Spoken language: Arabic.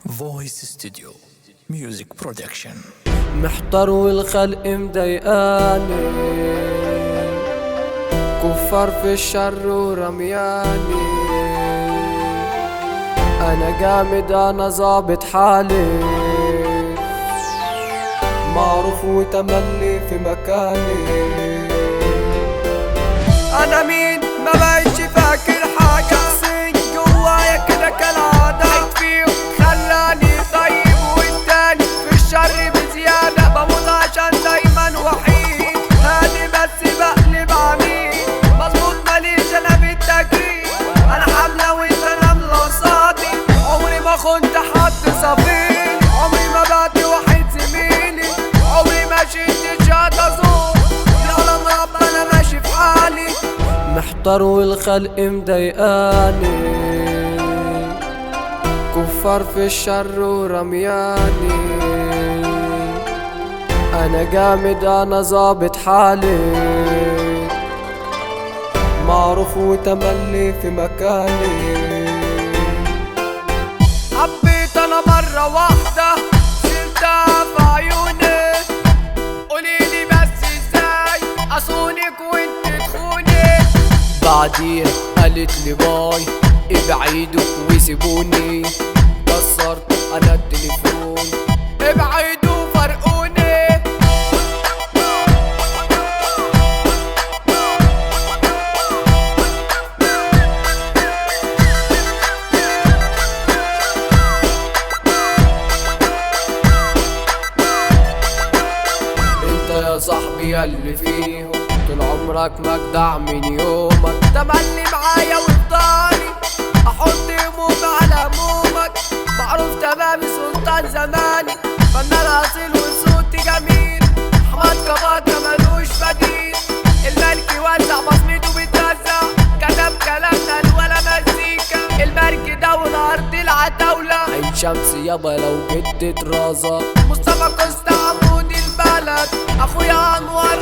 فويس ستوديو ميوزك برودكشن. محتار والخلق مضايقاني، كفار في الشر ورمياني. انا جامد انا ظابط حالي، معروف وتملي في مكاني. انا مين ما بقتش فاكر حاجة، حسين جوايا كده كالعادة. عيد فيه خلاني طيب والتاني في الشر بزيادة. بموت عشان دايما وحيد، هادي بس بقلب عميد. مظبوط ماليش انا بالتجريد، انا حاملة وانت ناملة قصادي. عمري ما خنت حد صفيلي، عمري ما بعت واحد زميلي، عمري ما شلت شهادة زور. يعلم ربنا ماشي في حالي، محتار والخلق مضايقاني، كفار في الشر ورمياني. انا جامد انا ظابط حالي، معروف وتملي في مكاني. حبيت انا مرة واحدة شلتها في عيوني، قوليلي بس ازاي اصونك وانت تخوني. بعديها قالت لي باي، ابعدوا وسيبوني. كسرت انا التليفون، ابعدوا فرقوني. انت يا صاحبي ياللي فيهم طول عمرك مجدع من يومك. تملي معايا وفضاني، احط هموم على همومك. معروف تمامي سلطان زماني، فنان اصيل وصوتي جميل. احمد كباكا ملوش بديل، الملك يوزع بصمته بتوزع. كتب كلامنا الولا مزيكا، المرك دولة ارض العتاولة. عين شمس يابا لو جدت رازة، مصطفى كوستا عمود البلد. اخويا انور